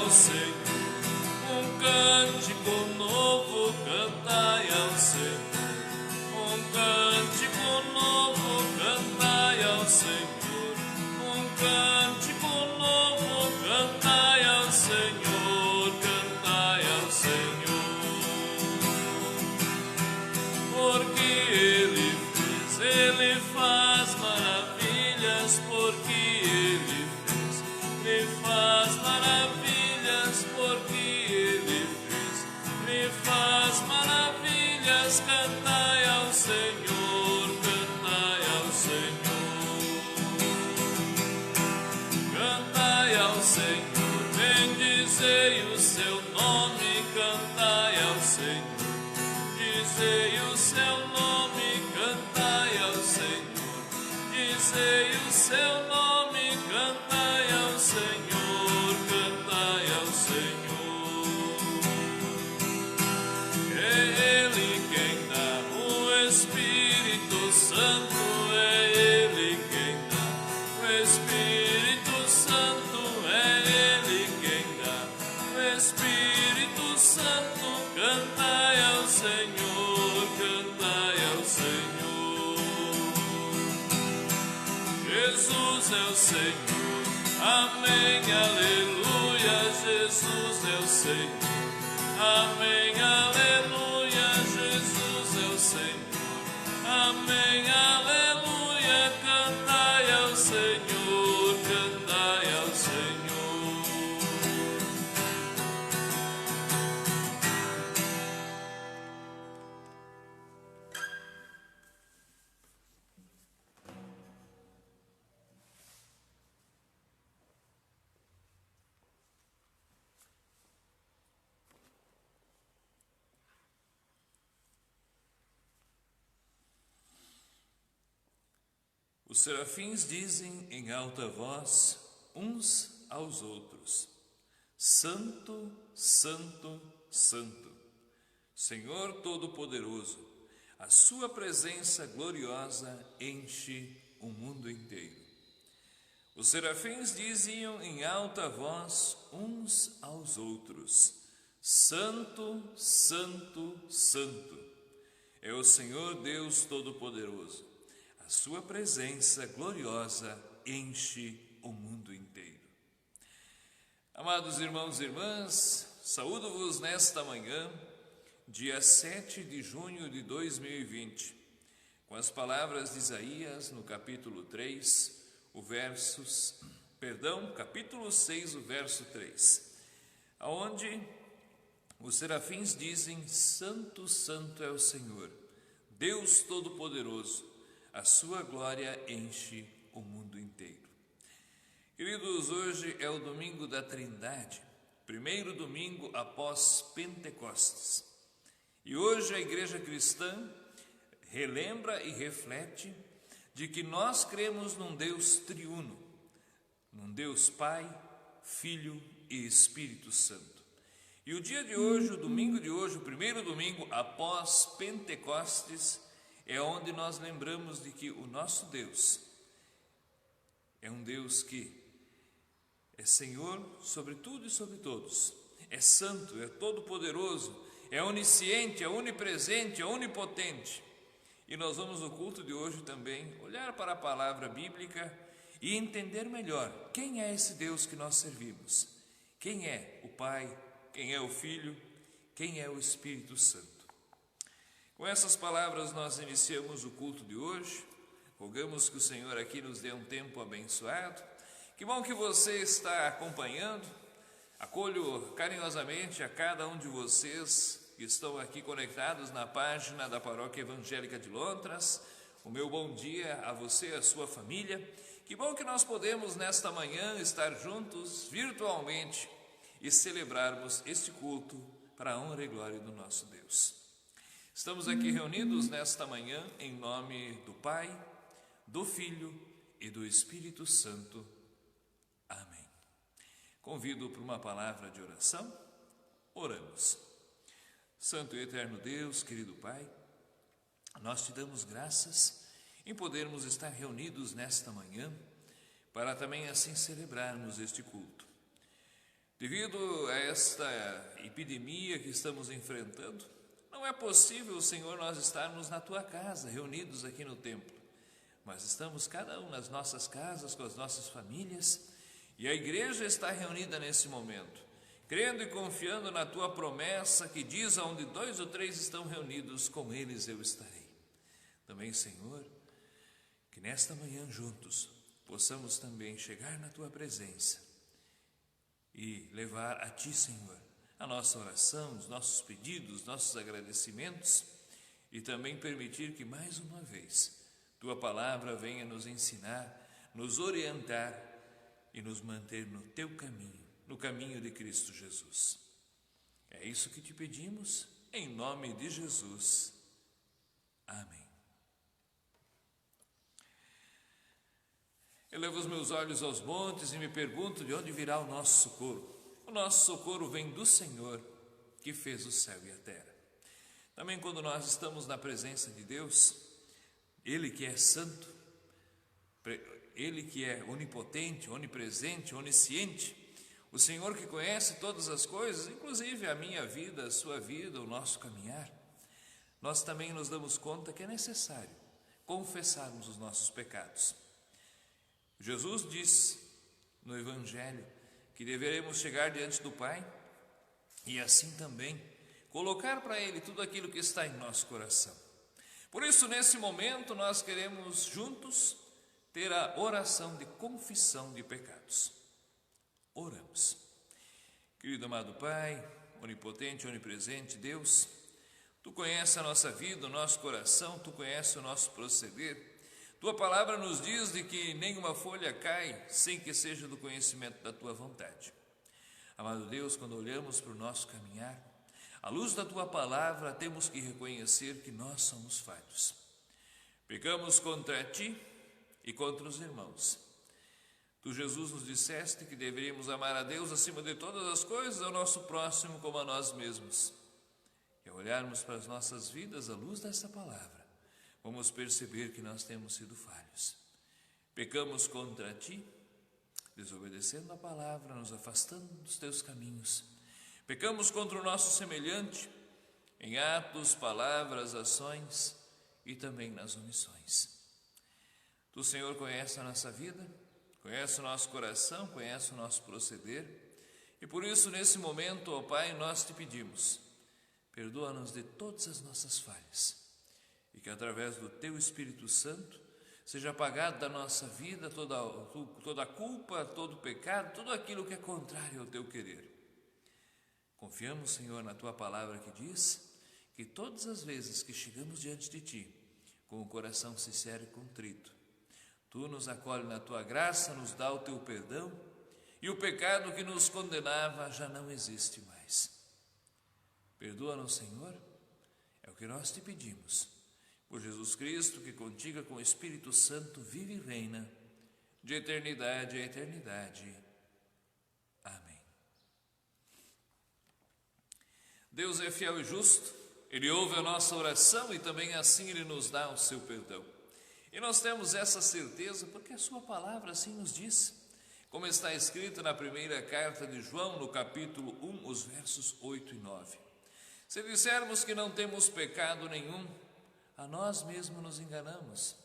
ao Senhor, um cântico novo cantai ao Senhor, um cântico novo cantai ao Senhor, um cântico novo cantai ao Senhor, cantai ao Senhor, porque Ele faz maravilhas, porque Ele faz maravilhas, porque Ele faz maravilhas, cantai ao Senhor, cantai ao Senhor, cantai ao Senhor, bendizei o seu nome, cantai ao Senhor, dizei o seu nome, cantai ao Senhor, dizei o seu nome, cantai ao Senhor, cantai ao Senhor. É Ele quem dá o Espírito Santo, é Ele quem dá o Espírito Santo, é Ele quem dá o Espírito Santo, cantai ao Senhor, cantai ao Senhor. Jesus é o Senhor, amém, aleluia, Jesus é o Senhor, amém, aleluia, Jesus é o Senhor, amém, aleluia, cantai ao Senhor, cantai ao Senhor. Os serafins dizem em alta voz uns aos outros: Santo, Santo, Santo, Senhor Todo-Poderoso, a sua presença gloriosa enche o mundo inteiro. Os serafins diziam em alta voz uns aos outros: Santo, Santo, Santo, é o Senhor Deus Todo-Poderoso. A sua presença gloriosa enche o mundo inteiro. Amados irmãos e irmãs, saúdo-vos nesta manhã, dia 7 de junho de 2020, com as palavras de Isaías no capítulo 3, capítulo 6, o verso 3, aonde os serafins dizem: Santo, Santo é o Senhor, Deus Todo-Poderoso, a sua glória enche o mundo inteiro. Queridos, hoje é o domingo da Trindade, primeiro domingo após Pentecostes. E hoje a Igreja Cristã relembra e reflete de que nós cremos num Deus triuno, num Deus Pai, Filho e Espírito Santo. E o dia de hoje, o domingo de hoje, o primeiro domingo após Pentecostes, é onde nós lembramos de que o nosso Deus é um Deus que é Senhor sobre tudo e sobre todos, é santo, é todo-poderoso, é onisciente, é onipresente, é onipotente. E nós vamos no culto de hoje também olhar para a palavra bíblica e entender melhor quem é esse Deus que nós servimos, quem é o Pai, quem é o Filho, quem é o Espírito Santo. Com essas palavras nós iniciamos o culto de hoje, rogamos que o Senhor aqui nos dê um tempo abençoado. Que bom que você está acompanhando, acolho carinhosamente a cada um de vocês que estão aqui conectados na página da Paróquia Evangélica de Lontras. O meu bom dia a você e a sua família. Que bom que nós podemos nesta manhã estar juntos virtualmente e celebrarmos este culto para a honra e glória do nosso Deus. Estamos aqui reunidos nesta manhã em nome do Pai, do Filho e do Espírito Santo. Amém. Convido para uma palavra de oração. Oramos. Santo e eterno Deus, querido Pai, nós te damos graças em podermos estar reunidos nesta manhã para também assim celebrarmos este culto. Devido a esta epidemia que estamos enfrentando, não é possível, Senhor, nós estarmos na Tua casa, reunidos aqui no templo. Mas estamos cada um nas nossas casas, com as nossas famílias, e a igreja está reunida nesse momento, crendo e confiando na Tua promessa que diz: aonde 2 ou 3 estão reunidos, com eles eu estarei. Também, Senhor, que nesta manhã juntos possamos também chegar na Tua presença e levar a Ti, Senhor, a nossa oração, os nossos pedidos, nossos agradecimentos, e também permitir que mais uma vez Tua palavra venha nos ensinar, nos orientar e nos manter no Teu caminho, no caminho de Cristo Jesus. É isso que Te pedimos, em nome de Jesus. Amém. Elevo os meus olhos aos montes e me pergunto: de onde virá o nosso socorro? O nosso socorro vem do Senhor, que fez o céu e a terra. Também quando nós estamos na presença de Deus, Ele que é santo, Ele que é onipotente, onipresente, onisciente, o Senhor que conhece todas as coisas, inclusive a minha vida, a sua vida, o nosso caminhar, nós também nos damos conta que é necessário confessarmos os nossos pecados. Jesus diz no Evangelho que deveremos chegar diante do Pai e assim também colocar para Ele tudo aquilo que está em nosso coração. Por isso, nesse momento, nós queremos juntos ter a oração de confissão de pecados. Oramos. Querido amado Pai, onipotente, onipresente Deus, Tu conheces a nossa vida, o nosso coração, Tu conheces o nosso proceder. Tua palavra nos diz de que nenhuma folha cai sem que seja do conhecimento da Tua vontade. Amado Deus, quando olhamos para o nosso caminhar, à luz da Tua palavra, temos que reconhecer que nós somos falhos. Pecamos contra Ti e contra os irmãos. Tu, Jesus, nos disseste que deveríamos amar a Deus acima de todas as coisas, ao nosso próximo como a nós mesmos. E ao olharmos para as nossas vidas à luz dessa palavra, vamos perceber que nós temos sido falhos. Pecamos contra Ti, desobedecendo a palavra, nos afastando dos Teus caminhos. Pecamos contra o nosso semelhante, em atos, palavras, ações e também nas omissões. Tu, Senhor, conhece a nossa vida, conhece o nosso coração, conhece o nosso proceder, e por isso, nesse momento, ó Pai, nós Te pedimos, perdoa-nos de todas as nossas falhas, e que através do Teu Espírito Santo seja apagado da nossa vida toda a culpa, todo o pecado, tudo aquilo que é contrário ao Teu querer. Confiamos, Senhor, na Tua palavra que diz que todas as vezes que chegamos diante de Ti, com o coração sincero e contrito, Tu nos acolhe na Tua graça, nos dá o Teu perdão, e o pecado que nos condenava já não existe mais. Perdoa-nos, Senhor, é o que nós Te pedimos. Por Jesus Cristo, que contigo com o Espírito Santo vive e reina, de eternidade a eternidade. Amém. Deus é fiel e justo, Ele ouve a nossa oração e também assim Ele nos dá o seu perdão. E nós temos essa certeza porque a Sua palavra assim nos diz, como está escrito na primeira carta de João, no capítulo 1, os versos 8 e 9. Se dissermos que não temos pecado nenhum, a nós mesmos nos enganamos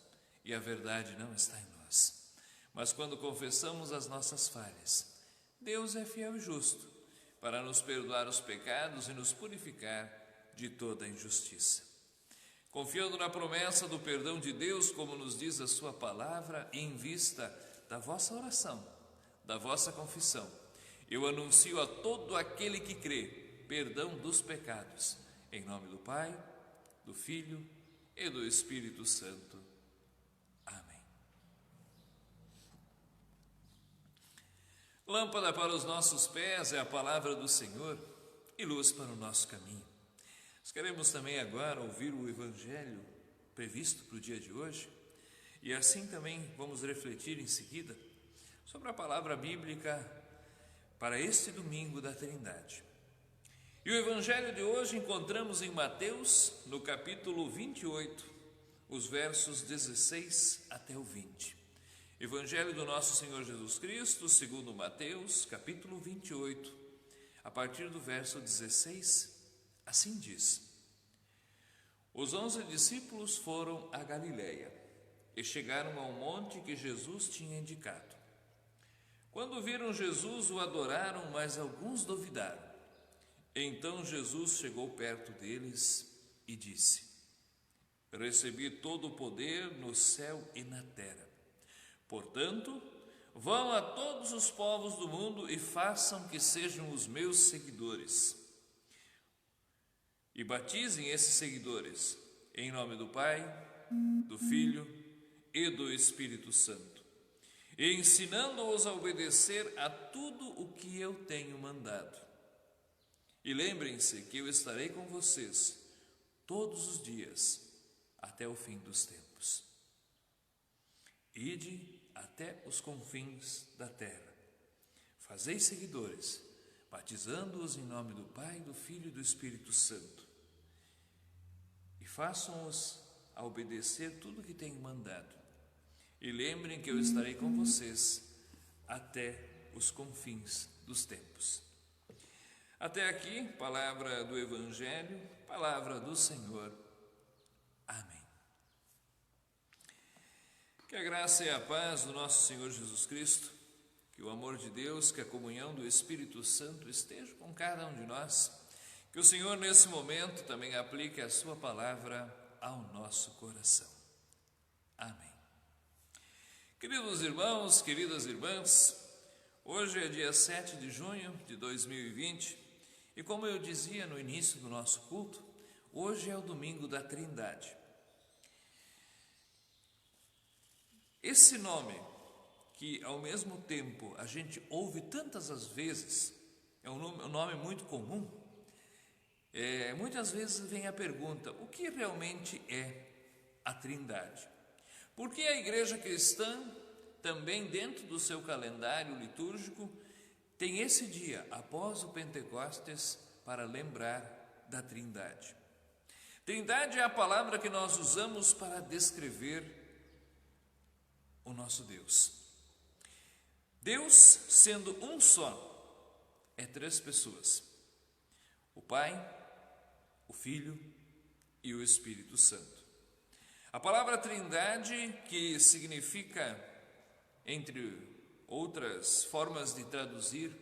e a verdade não está em nós. Mas quando confessamos as nossas falhas, Deus é fiel e justo para nos perdoar os pecados e nos purificar de toda injustiça. Confiando na promessa do perdão de Deus, como nos diz a Sua palavra, e em vista da vossa oração, da vossa confissão, eu anuncio a todo aquele que crê perdão dos pecados, em nome do Pai, do Filho e do Espírito Santo. Amém. Lâmpada para os nossos pés é a palavra do Senhor e luz para o nosso caminho. Nós queremos também agora ouvir o Evangelho previsto para o dia de hoje e assim também vamos refletir em seguida sobre a palavra bíblica para este domingo da Trindade. E o Evangelho de hoje encontramos em Mateus, no capítulo 28, os versos 16 até o 20. Evangelho do nosso Senhor Jesus Cristo, segundo Mateus, capítulo 28, a partir do verso 16, assim diz: Os 11 discípulos foram a Galiléia e chegaram ao monte que Jesus tinha indicado. Quando viram Jesus, o adoraram, mas alguns duvidaram. Então Jesus chegou perto deles e disse: Recebi todo o poder no céu e na terra. Portanto, vão a todos os povos do mundo e façam que sejam os meus seguidores. E batizem esses seguidores em nome do Pai, do Filho e do Espírito Santo, e ensinando-os a obedecer a tudo o que eu tenho mandado. E lembrem-se que eu estarei com vocês todos os dias, até o fim dos tempos. Ide até os confins da terra. Fazei seguidores, batizando-os em nome do Pai, do Filho e do Espírito Santo. E façam-os a obedecer tudo o que tenho mandado. E lembrem que eu estarei com vocês até os confins dos tempos. Até aqui, palavra do Evangelho, palavra do Senhor. Amém. Que a graça e a paz do nosso Senhor Jesus Cristo, que o amor de Deus, que a comunhão do Espírito Santo esteja com cada um de nós, que o Senhor nesse momento também aplique a sua palavra ao nosso coração. Amém. Queridos irmãos, queridas irmãs, hoje é dia 7 de junho de 2020 e, como eu dizia no início do nosso culto, hoje é o domingo da Trindade. Esse nome, que ao mesmo tempo a gente ouve tantas as vezes, é um nome muito comum. Muitas vezes vem a pergunta: o que realmente é a Trindade? Porque a igreja cristã, também dentro do seu calendário litúrgico, tem esse dia, após o Pentecostes, para lembrar da Trindade. Trindade é a palavra que nós usamos para descrever o nosso Deus. Deus, sendo um só, é 3 pessoas: o Pai, o Filho e o Espírito Santo. A palavra Trindade, que significa, entre outras formas de traduzir,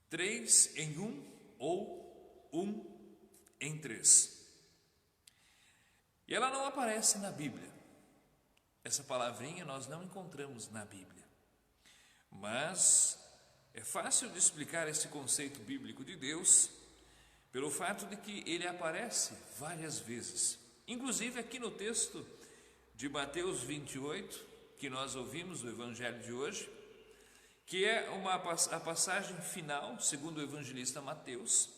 3 em 1 ou 1 em 3. E ela não aparece na Bíblia. Essa palavrinha nós não encontramos na Bíblia. Mas é fácil de explicar esse conceito bíblico de Deus pelo fato de que ele aparece várias vezes. Inclusive aqui no texto de Mateus 28, que nós ouvimos no Evangelho de hoje, que é a passagem final, segundo o evangelista Mateus,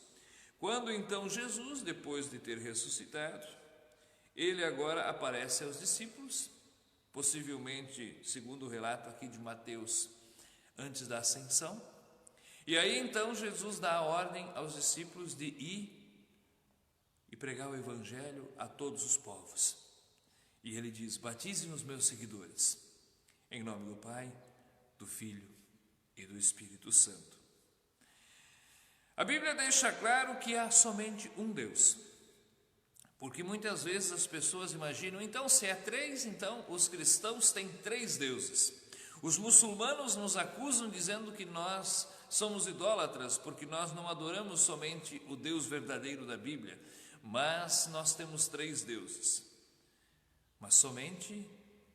quando então Jesus, depois de ter ressuscitado, ele agora aparece aos discípulos, possivelmente, segundo o relato aqui de Mateus, antes da ascensão. E aí então Jesus dá a ordem aos discípulos de ir e pregar o Evangelho a todos os povos. E ele diz: batizem os meus seguidores, em nome do Pai, do Filho e do Espírito Santo. A Bíblia deixa claro que há somente um Deus, porque muitas vezes as pessoas imaginam: então se é 3, então os cristãos têm 3 deuses. Os muçulmanos nos acusam dizendo que nós somos idólatras, porque nós não adoramos somente o Deus verdadeiro da Bíblia, mas nós temos 3 deuses. Mas somente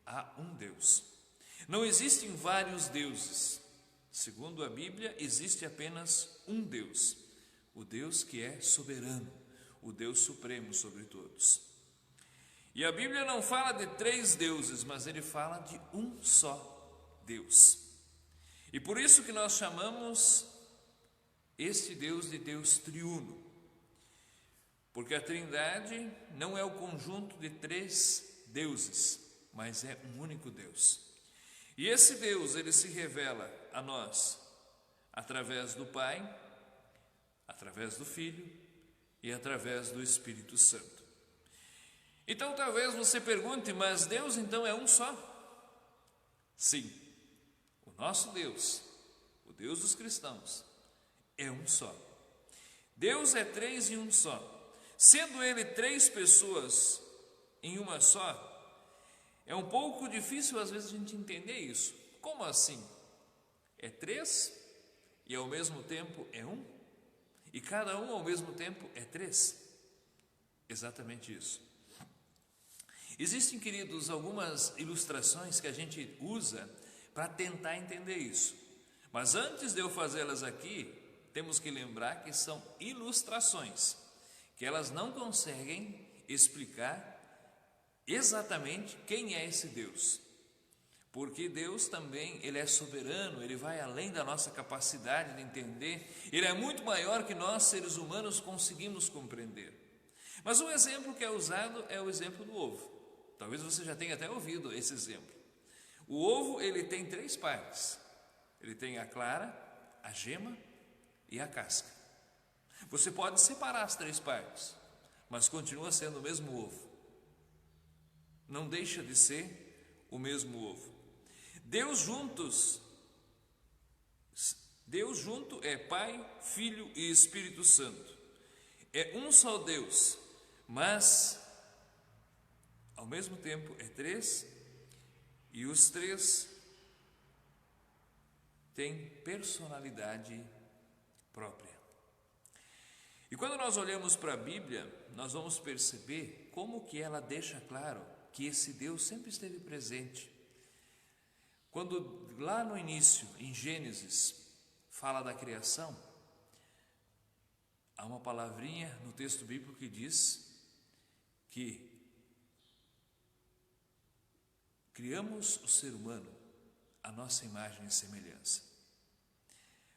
há um Deus. Não existem vários deuses. Segundo a Bíblia, existe apenas um Deus, o Deus que é soberano, o Deus supremo sobre todos. E a Bíblia não fala de 3 deuses, mas ele fala de um só Deus. E por isso que nós chamamos este Deus de Deus triuno, porque a Trindade não é o conjunto de 3 deuses, mas é um único Deus. E esse Deus, ele se revela a nós através do Pai, através do Filho e através do Espírito Santo. Então talvez você pergunte: mas Deus então é um só? Sim, o nosso Deus, o Deus dos cristãos, é um só. Deus é três em um só. Sendo Ele três pessoas em uma só, é um pouco difícil às vezes a gente entender isso. Como assim? É três e ao mesmo tempo é um? E cada um ao mesmo tempo é três? Exatamente isso. Existem, queridos, algumas ilustrações que a gente usa para tentar entender isso. Mas antes de eu fazê-las aqui, temos que lembrar que são ilustrações, que elas não conseguem explicar exatamente quem é esse Deus. Porque Deus também, Ele é soberano, Ele vai além da nossa capacidade de entender, Ele é muito maior que nós, seres humanos, conseguimos compreender. Mas o exemplo que é usado é o exemplo do ovo. Talvez você já tenha até ouvido esse exemplo. O ovo, ele tem três partes. Ele tem a clara, a gema e a casca. Você pode separar as três partes, mas continua sendo o mesmo ovo. Não deixa de ser o mesmo ovo. Deus junto é Pai, Filho e Espírito Santo. É um só Deus, mas ao mesmo tempo é três, e os três têm personalidade própria. E quando nós olhamos para a Bíblia, nós vamos perceber como que ela deixa claro que esse Deus sempre esteve presente. Quando lá no início, em Gênesis, fala da criação, há uma palavrinha no texto bíblico que diz que criamos o ser humano à nossa imagem e semelhança.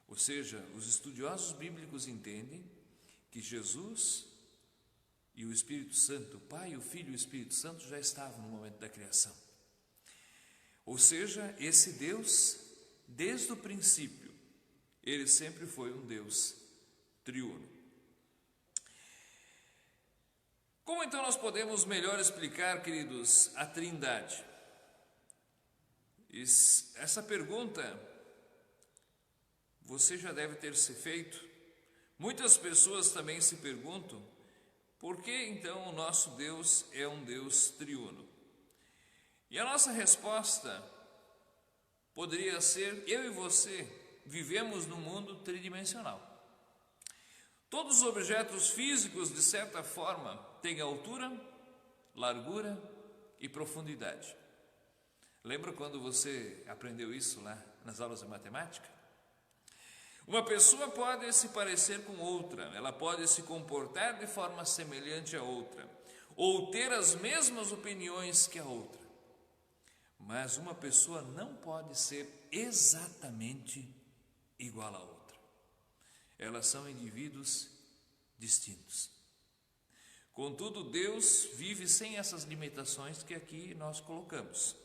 Ou seja, os estudiosos bíblicos entendem que Jesus e o Espírito Santo, o Pai, o Filho e o Espírito Santo já estavam no momento da criação. Ou seja, esse Deus, desde o princípio, ele sempre foi um Deus triuno. Como então nós podemos melhor explicar, queridos, a Trindade? Essa pergunta você já deve ter se feito. Muitas pessoas também se perguntam: por que então o nosso Deus é um Deus triuno? E a nossa resposta poderia ser: eu e você vivemos num mundo tridimensional. Todos os objetos físicos, de certa forma, têm altura, largura e profundidade. Lembra quando você aprendeu isso lá nas aulas de matemática? Uma pessoa pode se parecer com outra, ela pode se comportar de forma semelhante a outra, ou ter as mesmas opiniões que a outra. Mas uma pessoa não pode ser exatamente igual a outra. Elas são indivíduos distintos. Contudo, Deus vive sem essas limitações que aqui nós colocamos.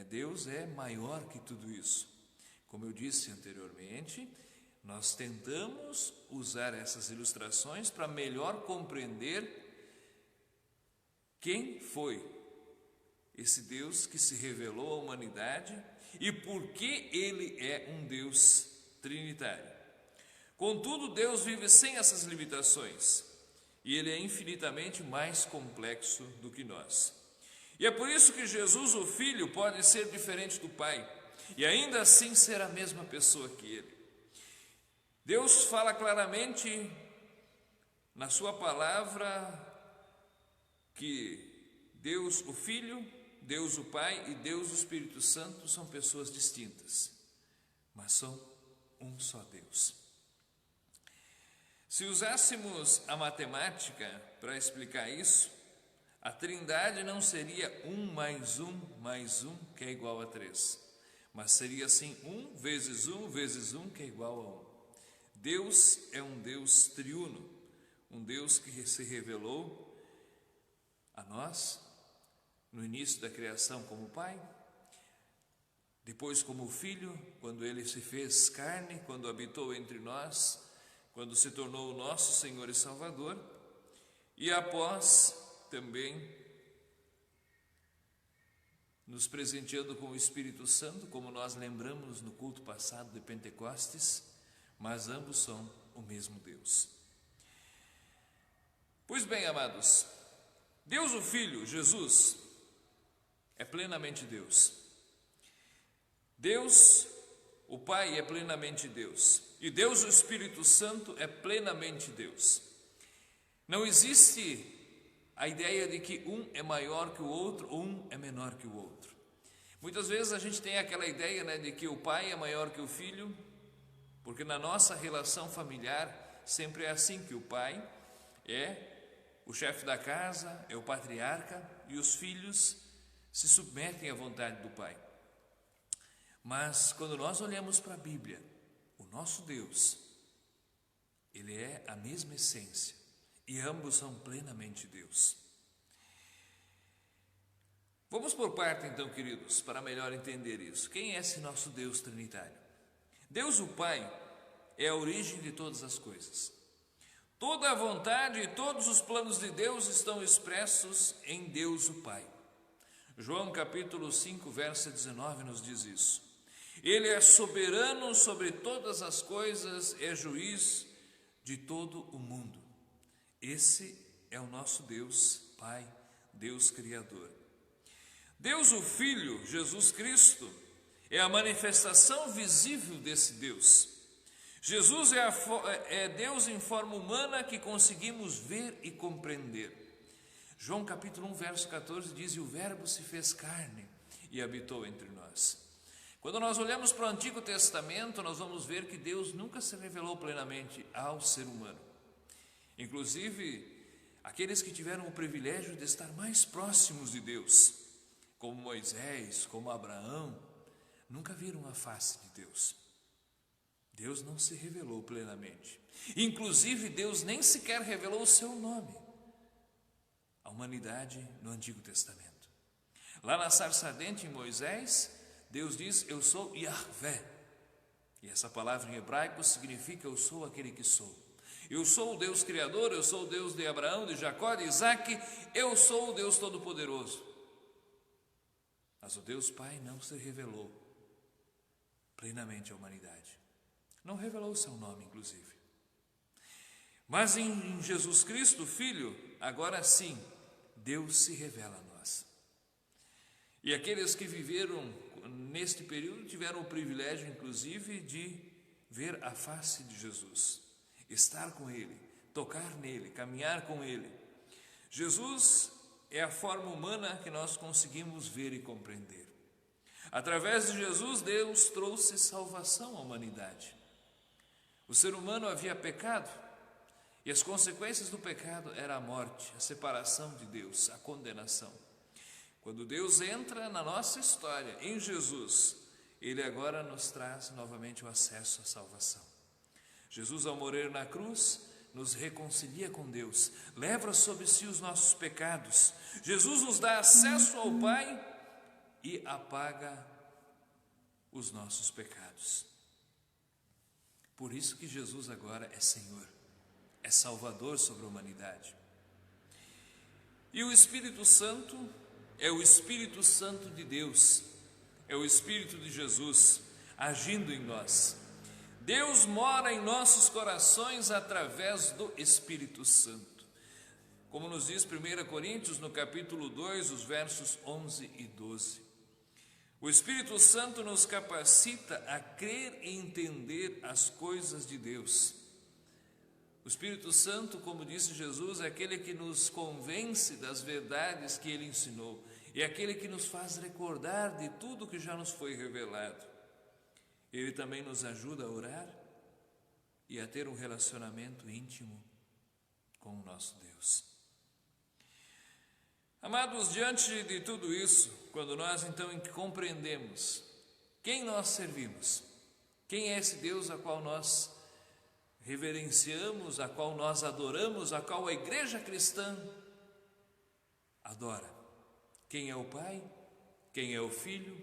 Deus é maior que tudo isso. Como eu disse anteriormente, nós tentamos usar essas ilustrações para melhor compreender quem foi esse Deus que se revelou à humanidade e por que Ele é um Deus trinitário. Contudo, Deus vive sem essas limitações e Ele é infinitamente mais complexo do que nós. E é por isso que Jesus, o Filho, pode ser diferente do Pai e ainda assim ser a mesma pessoa que Ele. Deus fala claramente na sua palavra que Deus, o Filho, Deus, o Pai e Deus, o Espírito Santo são pessoas distintas, mas são um só Deus. Se usássemos a matemática para explicar isso, a Trindade não seria 1 mais 1 mais 1 que é igual a 3, mas seria assim 1 vezes 1 vezes 1 que é igual a 1. Deus é um Deus triuno, um Deus que se revelou a nós no início da criação como Pai, depois como Filho, quando Ele se fez carne, quando habitou entre nós, quando se tornou o nosso Senhor e Salvador, e após também nos presenteando com o Espírito Santo, como nós lembramos no culto passado de Pentecostes, mas ambos são o mesmo Deus. Pois bem, amados, Deus o Filho, Jesus, é plenamente Deus. Deus, o Pai, é plenamente Deus. E Deus, o Espírito Santo, é plenamente Deus. Não existe a ideia de que um é maior que o outro, ou um é menor que o outro. Muitas vezes a gente tem aquela ideia, de que o pai é maior que o filho, porque na nossa relação familiar sempre é assim, que o pai é o chefe da casa, é o patriarca, e os filhos se submetem à vontade do pai. Mas quando nós olhamos para a Bíblia, o nosso Deus, Ele é a mesma essência, e ambos são plenamente Deus. Vamos por parte então, queridos, para melhor entender isso. Quem é esse nosso Deus trinitário? Deus o Pai é a origem de todas as coisas. Toda a vontade e todos os planos de Deus estão expressos em Deus o Pai. João capítulo 5, verso 19 nos diz isso. Ele é soberano sobre todas as coisas, é juiz de todo o mundo. Esse é o nosso Deus Pai, Deus Criador. Deus o Filho, Jesus Cristo, é a manifestação visível desse Deus. Jesus é Deus em forma humana que conseguimos ver e compreender. João capítulo 1, verso 14 diz: e o Verbo se fez carne e habitou entre nós. Quando nós olhamos para o Antigo Testamento, nós vamos ver que Deus nunca se revelou plenamente ao ser humano. Inclusive, aqueles que tiveram o privilégio de estar mais próximos de Deus, como Moisés, como Abraão, nunca viram a face de Deus. Deus não se revelou plenamente. Inclusive, Deus nem sequer revelou o seu nome à humanidade no Antigo Testamento. Lá na sarça ardente em Moisés, Deus diz: eu sou Yahvé. E essa palavra em hebraico significa eu sou aquele que sou. Eu sou o Deus Criador, eu sou o Deus de Abraão, de Jacó, de Isaac, eu sou o Deus Todo-Poderoso. Mas o Deus Pai não se revelou plenamente à humanidade. Não revelou o seu nome, inclusive. Mas em Jesus Cristo, Filho, agora sim, Deus se revela a nós. E aqueles que viveram neste período tiveram o privilégio, inclusive, de ver a face de Jesus, estar com Ele, tocar nele, caminhar com Ele. Jesus é a forma humana que nós conseguimos ver e compreender. Através de Jesus, Deus trouxe salvação à humanidade. O ser humano havia pecado, e as consequências do pecado eram a morte, a separação de Deus, a condenação. Quando Deus entra na nossa história, em Jesus, Ele agora nos traz novamente o acesso à salvação. Jesus, ao morrer na cruz, nos reconcilia com Deus, leva sobre si os nossos pecados. Jesus nos dá acesso ao Pai e apaga os nossos pecados. Por isso que Jesus agora é Senhor, é Salvador sobre a humanidade. E o Espírito Santo é o Espírito Santo de Deus, é o Espírito de Jesus agindo em nós. Deus mora em nossos corações através do Espírito Santo. Como nos diz 1 Coríntios, no capítulo 2, os versos 11 e 12. O Espírito Santo nos capacita a crer e entender as coisas de Deus. O Espírito Santo, como disse Jesus, é aquele que nos convence das verdades que Ele ensinou. É aquele que nos faz recordar de tudo que já nos foi revelado. Ele também nos ajuda a orar e a ter um relacionamento íntimo com o nosso Deus. Amados, diante de tudo isso, quando nós então compreendemos quem nós servimos, quem é esse Deus a qual nós reverenciamos, a qual nós adoramos, a qual a igreja cristã adora, quem é o Pai, quem é o Filho,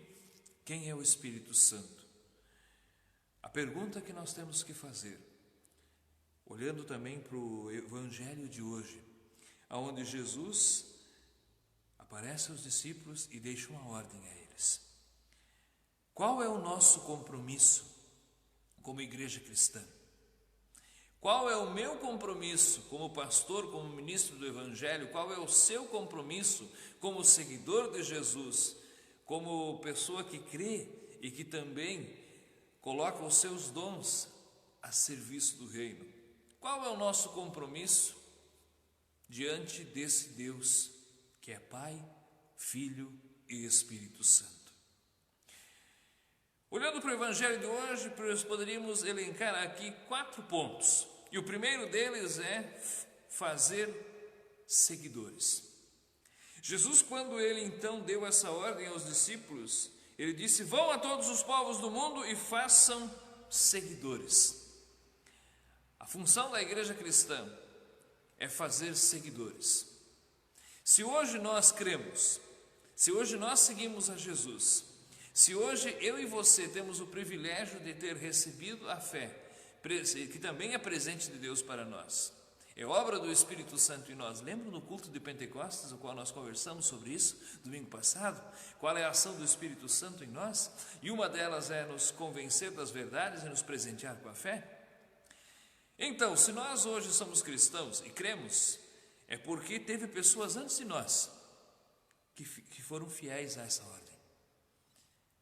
quem é o Espírito Santo. A pergunta que nós temos que fazer, olhando também para o Evangelho de hoje, onde Jesus aparece aos discípulos e deixa uma ordem a eles. Qual é o nosso compromisso como igreja cristã? Qual é o meu compromisso como pastor, como ministro do Evangelho? Qual é o seu compromisso como seguidor de Jesus, como pessoa que crê e que também coloca os seus dons a serviço do reino? Qual é o nosso compromisso diante desse Deus que é Pai, Filho e Espírito Santo? Olhando para o Evangelho de hoje, nós poderíamos elencar aqui 4 pontos. E o primeiro deles é fazer seguidores. Jesus, quando ele então deu essa ordem aos discípulos, ele disse: vão a todos os povos do mundo e façam seguidores. A função da igreja cristã é fazer seguidores. Se hoje nós cremos, se hoje nós seguimos a Jesus, se hoje eu e você temos o privilégio de ter recebido a fé, que também é presente de Deus para nós, é obra do Espírito Santo em nós. Lembra no culto de Pentecostes, o qual nós conversamos sobre isso domingo passado? Qual é a ação do Espírito Santo em nós? E uma delas é nos convencer das verdades e nos presentear com a fé. Então, se nós hoje somos cristãos e cremos, é porque teve pessoas antes de nós que foram fiéis a essa ordem,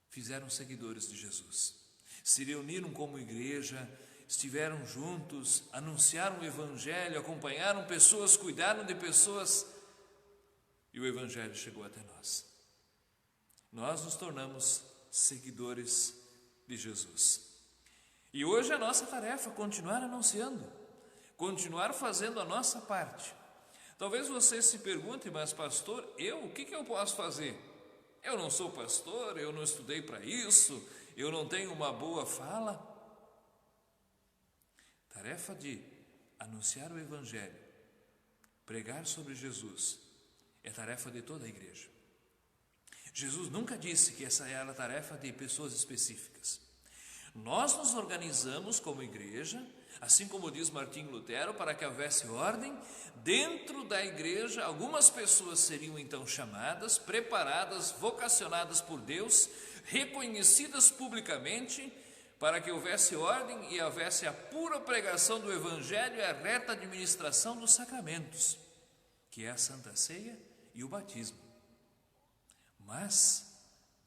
fizeram seguidores de Jesus, se reuniram como igreja, estiveram juntos, anunciaram o Evangelho, acompanharam pessoas, cuidaram de pessoas, e o Evangelho chegou até nós. Nós nos tornamos seguidores de Jesus. E hoje a nossa tarefa é continuar anunciando, continuar fazendo a nossa parte. Talvez você se pergunte: mas pastor, o que eu posso fazer? Eu não sou pastor, eu não estudei para isso, eu não tenho uma boa fala. Tarefa de anunciar o Evangelho, pregar sobre Jesus, é tarefa de toda a igreja. Jesus nunca disse que essa era a tarefa de pessoas específicas. Nós nos organizamos como igreja, assim como diz Martinho Lutero, para que houvesse ordem. Dentro da igreja, algumas pessoas seriam então chamadas, preparadas, vocacionadas por Deus, reconhecidas publicamente, para que houvesse ordem e houvesse a pura pregação do Evangelho e a reta administração dos sacramentos, que é a Santa Ceia e o batismo. Mas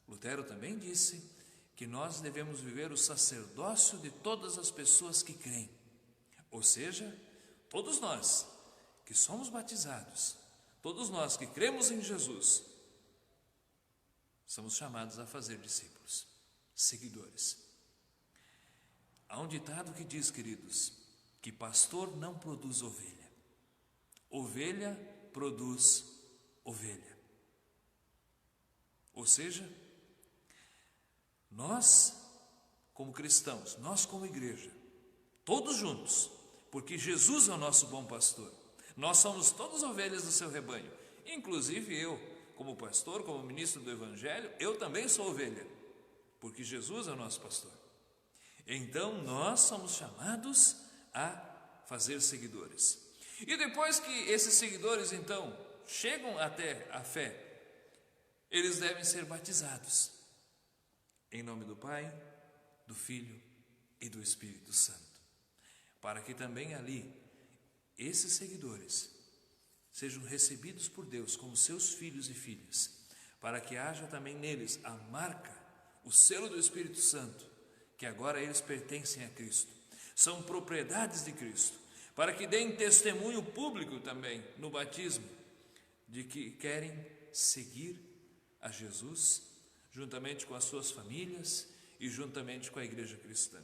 Lutero também disse que nós devemos viver o sacerdócio de todas as pessoas que creem, ou seja, todos nós que somos batizados, todos nós que cremos em Jesus, somos chamados a fazer discípulos, seguidores. Há um ditado que diz, queridos, que pastor não produz ovelha, ovelha produz ovelha. Ou seja, nós como cristãos, nós como igreja, todos juntos, porque Jesus é o nosso bom pastor, nós somos todas ovelhas do seu rebanho, inclusive eu, como pastor, como ministro do Evangelho, eu também sou ovelha, porque Jesus é o nosso pastor. Então nós somos chamados a fazer seguidores. E depois que esses seguidores então chegam até a fé, eles devem ser batizados em nome do Pai, do Filho e do Espírito Santo, para que também ali esses seguidores sejam recebidos por Deus como seus filhos e filhas, para que haja também neles a marca, o selo do Espírito Santo, que agora eles pertencem a Cristo, são propriedades de Cristo, para que deem testemunho público também no batismo de que querem seguir a Jesus, juntamente com as suas famílias e juntamente com a igreja cristã.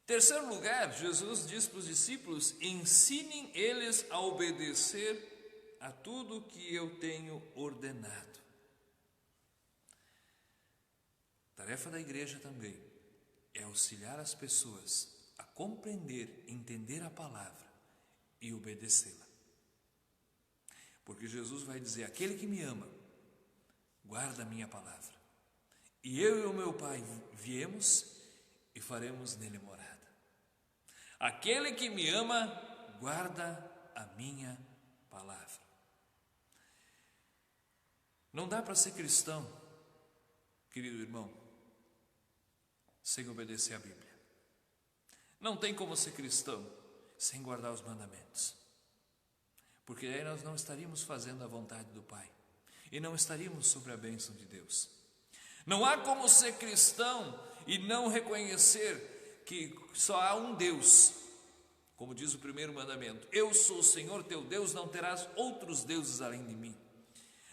Em terceiro lugar, Jesus diz para os discípulos: ensinem eles a obedecer a tudo que eu tenho ordenado. Tarefa da igreja também é auxiliar as pessoas a compreender, entender a palavra e obedecê-la. Porque Jesus vai dizer: aquele que me ama, guarda a minha palavra. E eu e o meu Pai viemos e faremos nele morada. Aquele que me ama, guarda a minha palavra. Não dá para ser cristão, querido irmão, sem obedecer à Bíblia. Não tem como ser cristão sem guardar os mandamentos, porque aí nós não estaríamos fazendo a vontade do Pai e não estaríamos sobre a bênção de Deus. Não há como ser cristão e não reconhecer que só há um Deus, como diz o primeiro mandamento: eu sou o Senhor teu Deus, não terás outros deuses além de mim.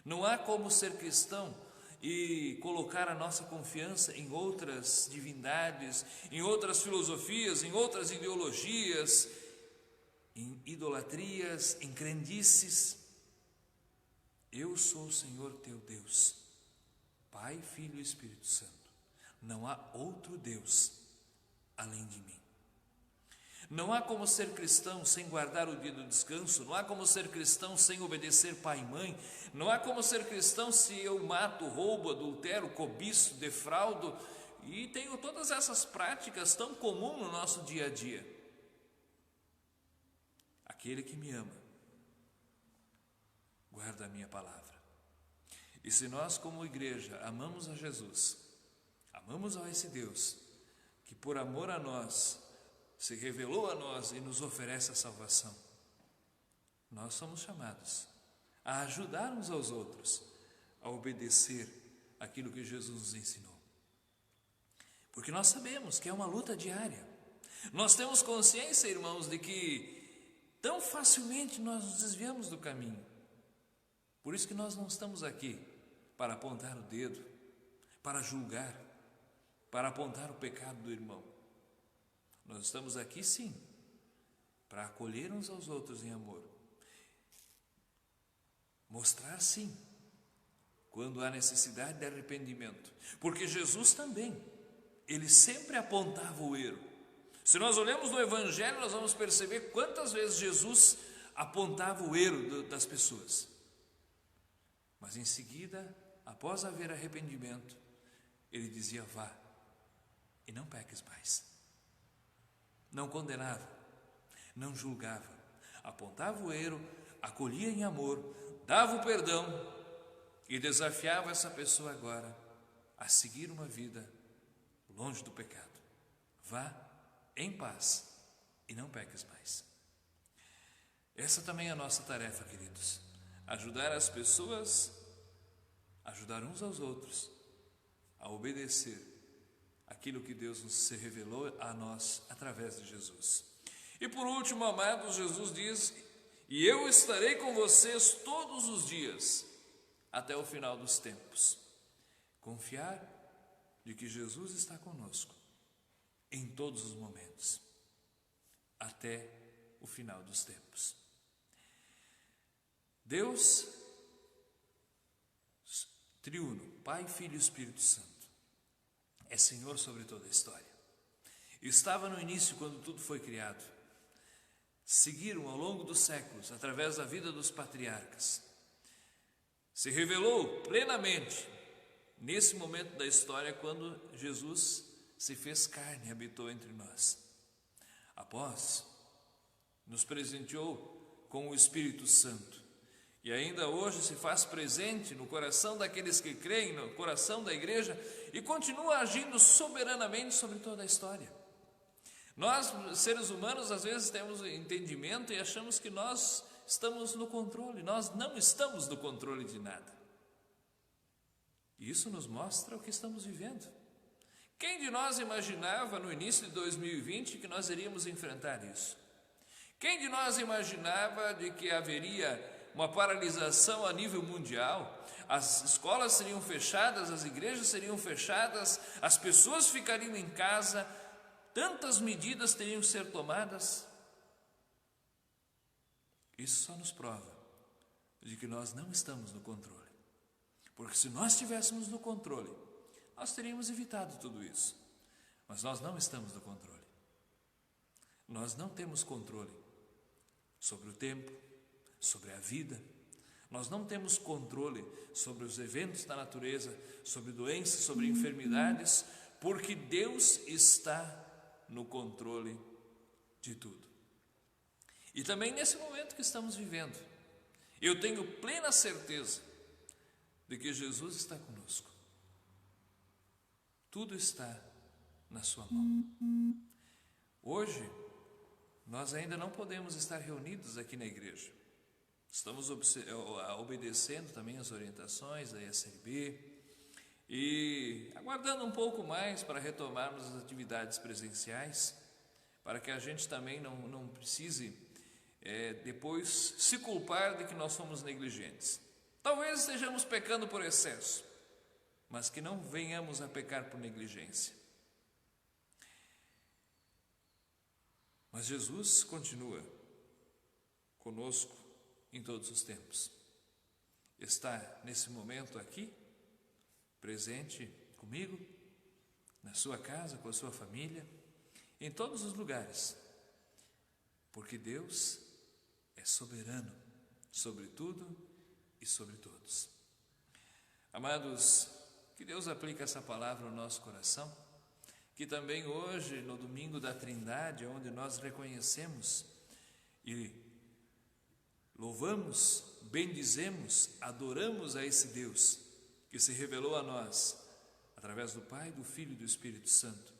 Não há como ser cristão e colocar a nossa confiança em outras divindades, em outras filosofias, em outras ideologias, em idolatrias, em crendices. Eu sou o Senhor teu Deus, Pai, Filho e Espírito Santo. Não há outro Deus além de mim. Não há como ser cristão sem guardar o dia do descanso, não há como ser cristão sem obedecer pai e mãe, não há como ser cristão se eu mato, roubo, adultero, cobiço, defraudo e tenho todas essas práticas tão comuns no nosso dia a dia. Aquele que me ama, guarda a minha palavra. E se nós como igreja amamos a Jesus, amamos a esse Deus, que por amor a nós se revelou a nós e nos oferece a salvação, nós somos chamados a ajudar uns aos outros a obedecer aquilo que Jesus nos ensinou. Porque nós sabemos que é uma luta diária. Nós temos consciência, irmãos, de que tão facilmente nós nos desviamos do caminho. Por isso que nós não estamos aqui para apontar o dedo, para julgar, para apontar o pecado do irmão. Nós estamos aqui sim, para acolher uns aos outros em amor. Mostrar sim, quando há necessidade de arrependimento. Porque Jesus também, ele sempre apontava o erro. Se nós olhamos no Evangelho, nós vamos perceber quantas vezes Jesus apontava o erro das pessoas. Mas em seguida, após haver arrependimento, ele dizia: vá e não peques mais. Não condenava, não julgava, apontava o erro, acolhia em amor, dava o perdão e desafiava essa pessoa agora a seguir uma vida longe do pecado. Vá em paz e não peques mais. Essa também é a nossa tarefa, queridos. Ajudar as pessoas, ajudar uns aos outros a obedecer aquilo que Deus nos revelou a nós através de Jesus. E por último, amados, Jesus diz: e eu estarei com vocês todos os dias, até o final dos tempos. Confiar de que Jesus está conosco em todos os momentos, até o final dos tempos. Deus, triuno, Pai, Filho e Espírito Santo, é Senhor sobre toda a história. Estava no início quando tudo foi criado. Seguiram ao longo dos séculos, através da vida dos patriarcas. Se revelou plenamente nesse momento da história, quando Jesus se fez carne e habitou entre nós. Após, nos presenteou com o Espírito Santo. E ainda hoje se faz presente no coração daqueles que creem, no coração da igreja, e continua agindo soberanamente sobre toda a história. Nós, seres humanos, às vezes temos entendimento e achamos que nós estamos no controle. Nós não estamos no controle de nada. E isso nos mostra o que estamos vivendo. Quem de nós imaginava no início de 2020 que nós iríamos enfrentar isso? Quem de nós imaginava de que haveria uma paralisação a nível mundial, as escolas seriam fechadas, as igrejas seriam fechadas, as pessoas ficariam em casa, tantas medidas teriam que ser tomadas? Isso só nos prova de que nós não estamos no controle. Porque se nós estivéssemos no controle, nós teríamos evitado tudo isso. Mas nós não estamos no controle. Nós não temos controle sobre o tempo, sobre a vida. Nós não temos controle sobre os eventos da natureza, sobre doenças, sobre enfermidades, porque Deus está no controle de tudo. E também nesse momento que estamos vivendo, eu tenho plena certeza de que Jesus está conosco. Tudo está na sua mão. Hoje, nós ainda não podemos estar reunidos aqui na igreja. Estamos obedecendo também as orientações da ESLB e aguardando um pouco mais para retomarmos as atividades presenciais, para que a gente também não precise depois se culpar de que nós somos negligentes. Talvez estejamos pecando por excesso, mas que não venhamos a pecar por negligência. Mas Jesus continua conosco em todos os tempos. Está nesse momento aqui, presente comigo, na sua casa, com a sua família, em todos os lugares, porque Deus é soberano sobre tudo e sobre todos. Amados, que Deus aplique essa palavra no nosso coração, que também hoje, no domingo da Trindade, onde nós reconhecemos e louvamos, bendizemos, adoramos a esse Deus que se revelou a nós através do Pai, do Filho e do Espírito Santo,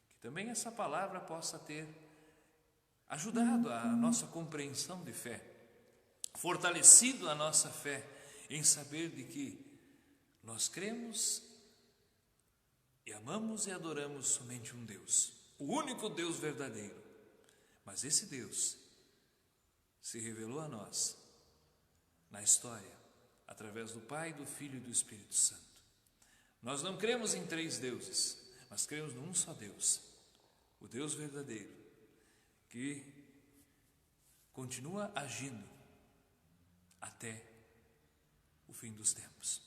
que também essa palavra possa ter ajudado a nossa compreensão de fé, fortalecido a nossa fé em saber de que nós cremos e amamos e adoramos somente um Deus, o único Deus verdadeiro. Mas esse Deus se revelou a nós na história, através do Pai, do Filho e do Espírito Santo. Nós não cremos em 3 deuses, mas cremos num só Deus, o Deus verdadeiro, que continua agindo até o fim dos tempos.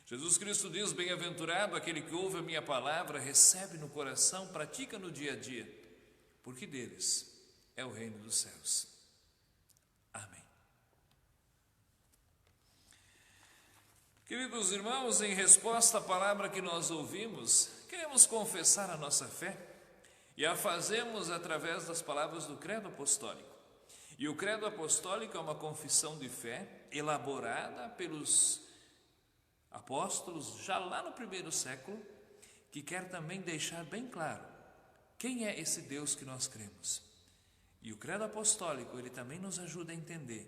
Jesus Cristo diz: bem-aventurado aquele que ouve a minha palavra, recebe no coração, pratica no dia a dia, porque deles é o reino dos céus. Amém. Queridos irmãos, em resposta à palavra que nós ouvimos, queremos confessar a nossa fé e a fazemos através das palavras do Credo Apostólico. E o Credo Apostólico é uma confissão de fé elaborada pelos apóstolos já lá no primeiro século, que quer também deixar bem claro quem é esse Deus que nós cremos. E o Credo Apostólico, ele também nos ajuda a entender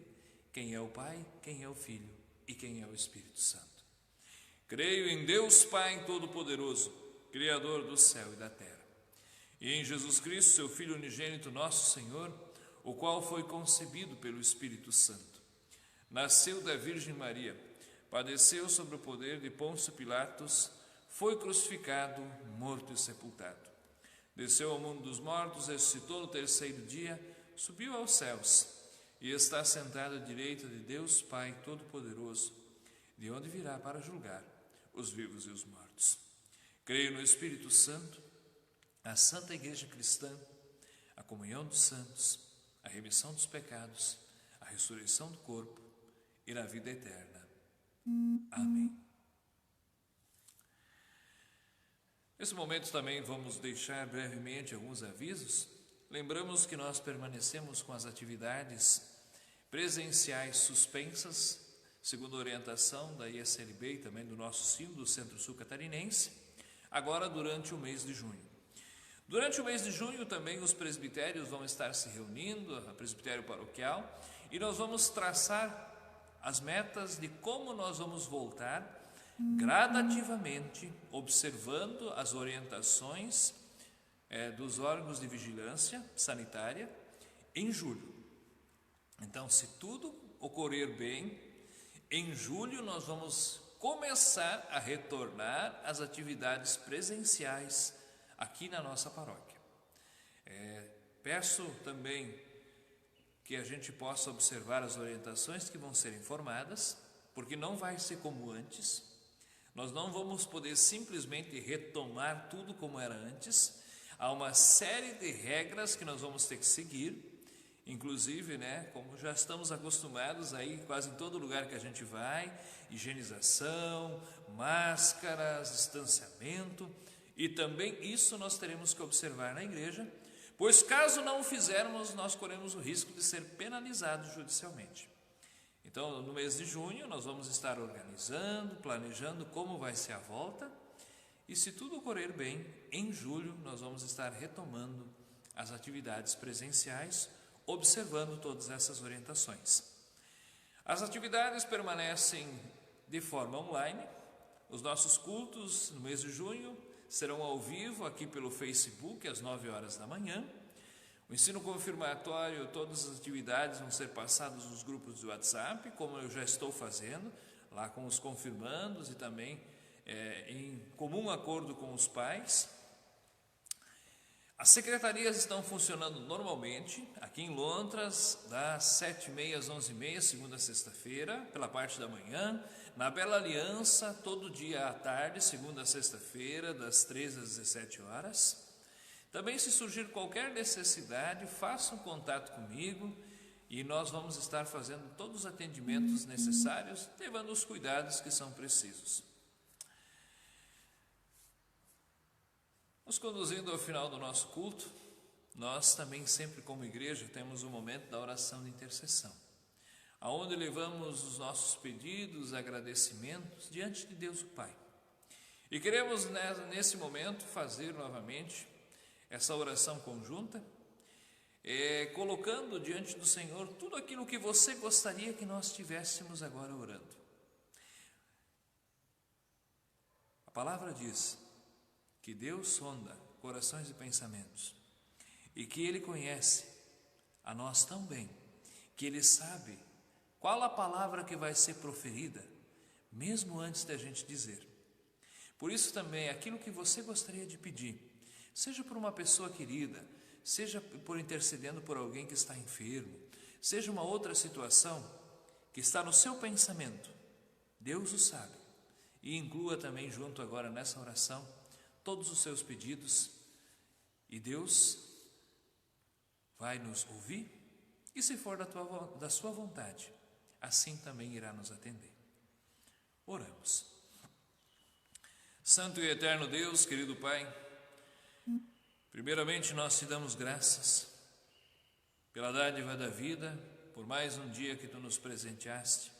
quem é o Pai, quem é o Filho e quem é o Espírito Santo. Creio em Deus Pai Todo-Poderoso, Criador do céu e da terra, e em Jesus Cristo, seu Filho unigênito, nosso Senhor, o qual foi concebido pelo Espírito Santo. Nasceu da Virgem Maria, padeceu sob o poder de Pôncio Pilatos, foi crucificado, morto e sepultado. Desceu ao mundo dos mortos, ressuscitou no terceiro dia, subiu aos céus e está sentado à direita de Deus Pai Todo-Poderoso, de onde virá para julgar os vivos e os mortos. Creio no Espírito Santo, a Santa Igreja Cristã, a comunhão dos santos, a remissão dos pecados, a ressurreição do corpo e na vida eterna. Amém. Nesse momento também vamos deixar brevemente alguns avisos. Lembramos que nós permanecemos com as atividades presenciais suspensas, segundo a orientação da ESLB e também do nosso CIL, do Centro-Sul Catarinense, agora durante o mês de junho. Durante o mês de junho também os presbitérios vão estar se reunindo, a presbitério paroquial, e nós vamos traçar as metas de como nós vamos voltar gradativamente, observando as orientações dos órgãos de vigilância sanitária em julho. Então, se tudo ocorrer bem, em julho nós vamos começar a retornar às atividades presenciais aqui na nossa paróquia. Peço também que a gente possa observar as orientações que vão ser informadas, porque não vai ser como antes. Nós não vamos poder simplesmente retomar tudo como era antes. Há uma série de regras que nós vamos ter que seguir, inclusive, como já estamos acostumados aí quase em todo lugar que a gente vai, higienização, máscaras, distanciamento, e também isso nós teremos que observar na igreja, pois caso não o fizermos, nós corremos o risco de ser penalizados judicialmente. Então, no mês de junho, nós vamos estar organizando, planejando como vai ser a volta, e se tudo ocorrer bem, em julho nós vamos estar retomando as atividades presenciais, observando todas essas orientações. As atividades permanecem de forma online. Os nossos cultos no mês de junho serão ao vivo aqui pelo Facebook às 9 horas da manhã. O ensino confirmatório, todas as atividades vão ser passadas nos grupos de WhatsApp, como eu já estou fazendo, lá com os confirmandos e também em comum acordo com os pais. As secretarias estão funcionando normalmente, aqui em Lontras, das 7h30 às 11h30, segunda a sexta-feira, pela parte da manhã. Na Bela Aliança, todo dia à tarde, segunda a sexta-feira, das 13 às 17 horas. Também, se surgir qualquer necessidade, faça um contato comigo e nós vamos estar fazendo todos os atendimentos necessários, levando os cuidados que são precisos. Nos conduzindo ao final do nosso culto, nós também sempre como igreja temos o momento da oração de intercessão, aonde levamos os nossos pedidos, agradecimentos diante de Deus o Pai. E queremos nesse momento fazer novamente essa oração conjunta, colocando diante do Senhor tudo aquilo que você gostaria que nós estivéssemos agora orando. A palavra diz que Deus sonda corações e pensamentos e que Ele conhece a nós tão bem, que Ele sabe qual a palavra que vai ser proferida, mesmo antes da gente dizer. Por isso também, aquilo que você gostaria de pedir, seja por uma pessoa querida, seja por intercedendo por alguém que está enfermo, seja uma outra situação que está no seu pensamento, Deus o sabe. E inclua também junto agora nessa oração todos os seus pedidos, e Deus vai nos ouvir, e se for da sua vontade, assim também irá nos atender. Oramos. Santo e eterno Deus, querido Pai, primeiramente nós te damos graças pela dádiva da vida, por mais um dia que tu nos presenteaste,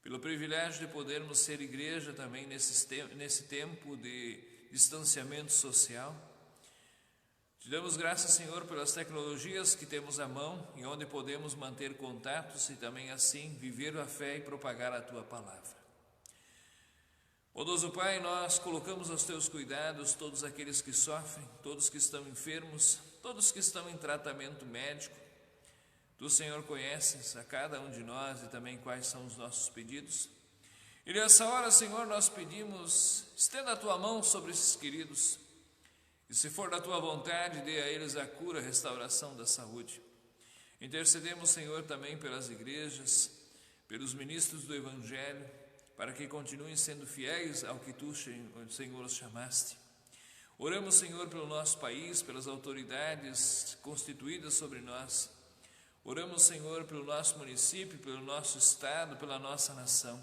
pelo privilégio de podermos ser igreja também nesse tempo de distanciamento social. Te damos graças, Senhor, pelas tecnologias que temos à mão e onde podemos manter contatos e também assim viver a fé e propagar a Tua palavra. Bondoso Pai, nós colocamos aos Teus cuidados todos aqueles que sofrem, todos que estão enfermos, todos que estão em tratamento médico. Tu, Senhor, conheces a cada um de nós e também quais são os nossos pedidos. E nessa hora, Senhor, nós pedimos, estenda a Tua mão sobre esses queridos, e se for da Tua vontade, dê a eles a cura, a restauração da saúde. Intercedemos, Senhor, também pelas igrejas, pelos ministros do Evangelho, para que continuem sendo fiéis ao que Tu, Senhor, os chamaste. Oramos, Senhor, pelo nosso país, pelas autoridades constituídas sobre nós. Oramos, Senhor, pelo nosso município, pelo nosso estado, pela nossa nação.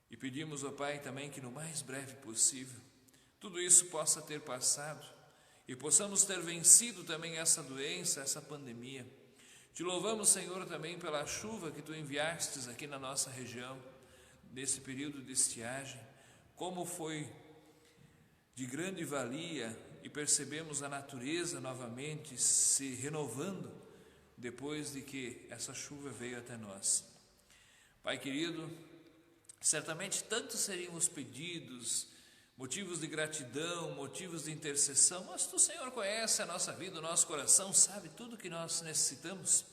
E pedimos, ó Pai, também que no mais breve possível tudo isso possa ter passado e possamos ter vencido também essa doença, essa pandemia. Te louvamos, Senhor, também pela chuva que Tu enviastes aqui na nossa região, nesse período de estiagem, como foi de grande valia e percebemos a natureza novamente se renovando depois de que essa chuva veio até nós. Pai querido, certamente tantos seriam os pedidos, motivos de gratidão, motivos de intercessão, mas Tu, Senhor, conhece a nossa vida, o nosso coração, sabe tudo o que nós necessitamos.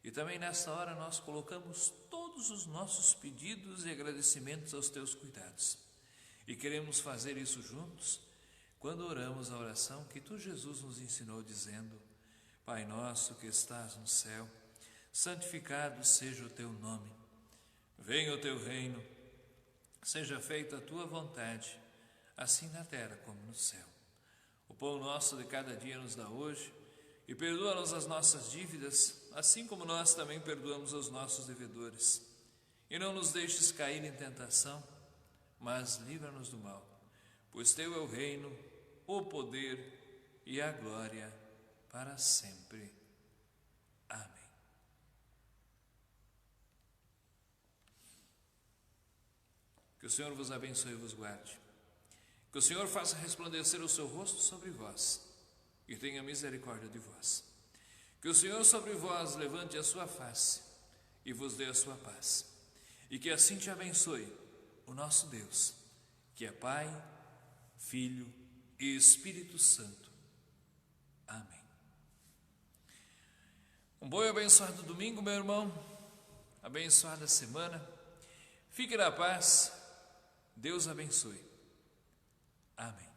E também nesta hora nós colocamos todos os nossos pedidos e agradecimentos aos Teus cuidados. E queremos fazer isso juntos, quando oramos a oração que Tu, Jesus, nos ensinou dizendo: Pai nosso que estás no céu, santificado seja o Teu nome. Venha o Teu reino, seja feita a Tua vontade, assim na terra como no céu. O pão nosso de cada dia nos dá hoje, e perdoa-nos as nossas dívidas, assim como nós também perdoamos aos nossos devedores. E não nos deixes cair em tentação, mas livra-nos do mal, pois Teu é o reino, o poder e a glória para sempre. Amém. Que o Senhor vos abençoe e vos guarde. Que o Senhor faça resplandecer o seu rosto sobre vós e tenha misericórdia de vós. Que o Senhor sobre vós levante a sua face e vos dê a sua paz. E que assim te abençoe o nosso Deus, que é Pai, Filho e Espírito Santo. Amém. Um bom e abençoado domingo, meu irmão. Abençoada semana. Fique na paz. Deus abençoe. Amém.